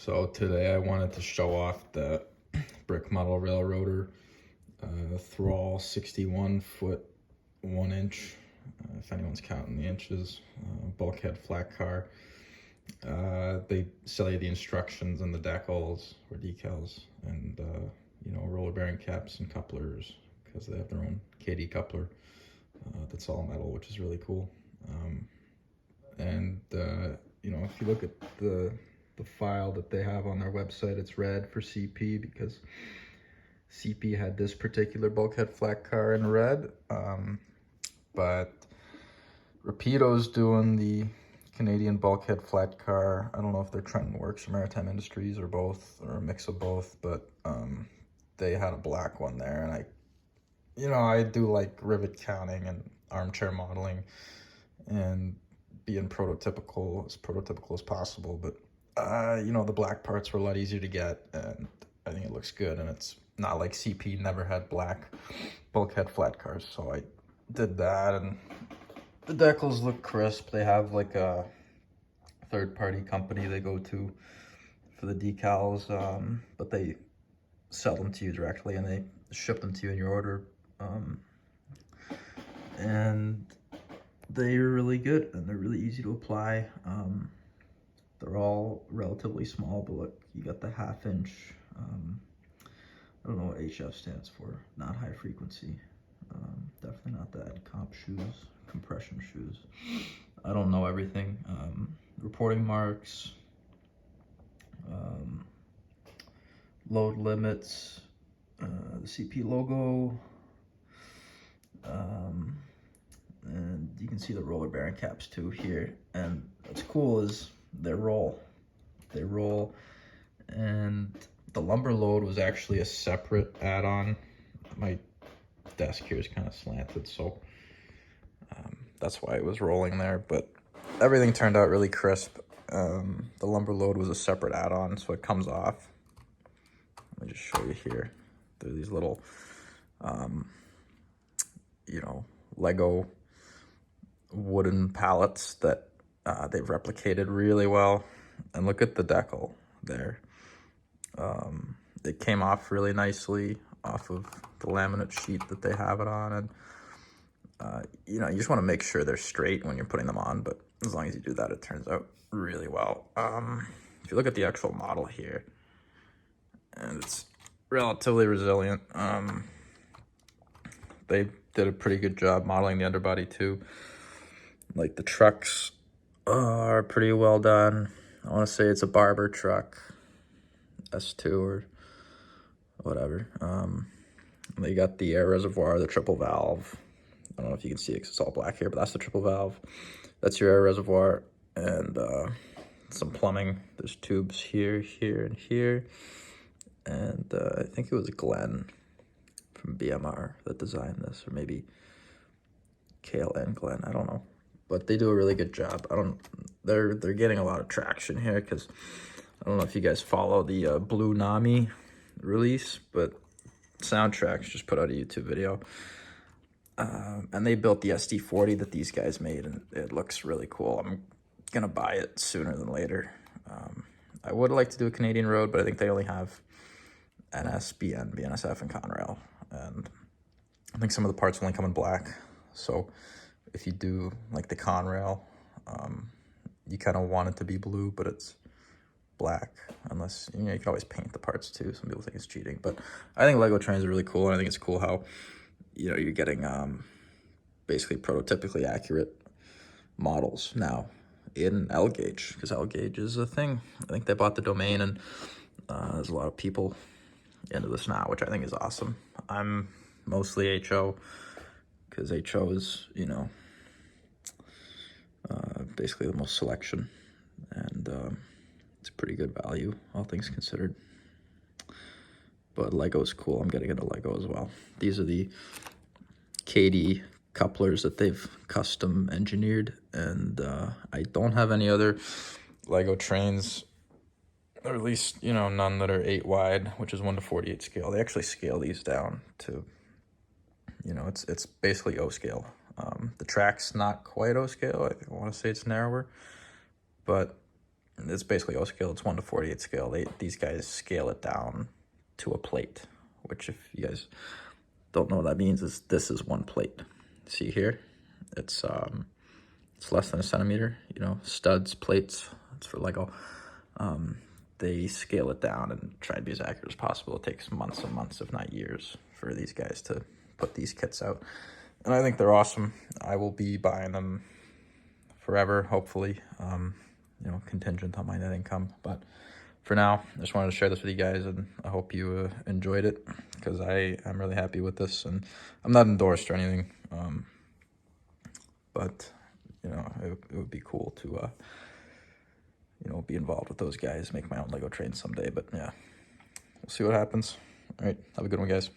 So today I wanted to show off the brick model railroader Thrall 61 foot 1 inch, if anyone's counting the inches, bulkhead flat car. They sell you the instructions and the decals or decals, and roller bearing caps and couplers, because they have their own KD coupler that's all metal, which is really cool. If you look at the file that they have on their website, it's red for CP because CP had this particular bulkhead flat car in red. But Rapido's doing the Canadian bulkhead flat car. I don't know if they're Trenton Works or Maritime Industries or both, or a mix of both, but they had a black one there. And I do like rivet counting and armchair modeling and being prototypical as possible, but the black parts were a lot easier to get, and I think it looks good. And it's not like CP never had black bulkhead flat cars, so I did that. And the decals look crisp. They have like a third-party company they go to for the decals, but they sell them to you directly and they ship them to you in your order. And they're really good and they're really easy to apply. They're all relatively small, but look, you got the 1/2 inch. I don't know what HF stands for, not high frequency. Definitely not that. Comp shoes, compression shoes. I don't know everything. Reporting marks, load limits, the CP logo, and you can see the roller bearing caps too here. And what's cool is they roll, and the lumber load was actually a separate add-on. My desk here is kind of slanted, so that's why it was rolling there, but everything turned out really crisp. The lumber load was a separate add-on, so it comes off. Let me just show you here. There are these little Lego wooden pallets that they've replicated really well. And look at the decal there. It came off really nicely off of the laminate sheet that they have it on. And you just want to make sure they're straight when you're putting them on, but as long as you do that, it turns out really well. If you look at the actual model here, and it's relatively resilient. They did a pretty good job modeling the underbody too. Like, the trucks are pretty well done. I want to say it's a Barber truck, S2 or whatever. They got the air reservoir, the triple valve. I don't know if you can see it because it's all black here, but that's the triple valve. That's your air reservoir, and some plumbing. There's tubes here, here, and here. And I think it was Glenn from BMR that designed this, or maybe KLN Glenn, I don't know. But they do a really good job. They're getting a lot of traction here, because I don't know if you guys follow the Blue Nami release, but Soundtracks just put out a YouTube video. And they built the SD40 that these guys made, and it looks really cool. I'm gonna buy it sooner than later. I would like to do a Canadian road, but I think they only have NS, BN, BNSF, and Conrail. And I think some of the parts only come in black. So if you do like the Conrail, you kind of want it to be blue, but it's black, unless, you can always paint the parts too. Some people think it's cheating, but I think Lego trains are really cool. And I think it's cool how, you're getting basically prototypically accurate models now in L gauge, because L gauge is a thing. I think they bought the domain, and there's a lot of people into this now, which I think is awesome. I'm mostly HO, because HO is, basically the most selection, and it's a pretty good value, all things considered. But Lego's cool. I'm getting into Lego as well. These are the KD couplers that they've custom engineered, and I don't have any other Lego trains, or at least, none that are 8 wide, which is 1:48 scale. They actually scale these down to, it's basically O scale. The track's not quite O scale. I want to say it's narrower, but it's basically O scale. It's 1 to 48 scale. These guys scale it down to a plate, which if you guys don't know what that means, is this is 1 plate. See here, it's less than a centimeter. You know, studs, plates. It's for Lego. They scale it down and try to be as accurate as possible. It takes months and months, if not years, for these guys to put these kits out, and I think they're awesome. I will be buying them forever, hopefully. You know, contingent on my net income, but for now, I just wanted to share this with you guys, and I hope you enjoyed it, because I'm really happy with this, and I'm not endorsed or anything, but you know, it would be cool to you know, be involved with those guys, make my own Lego train someday. But yeah, we'll see what happens. All right, have a good one, guys.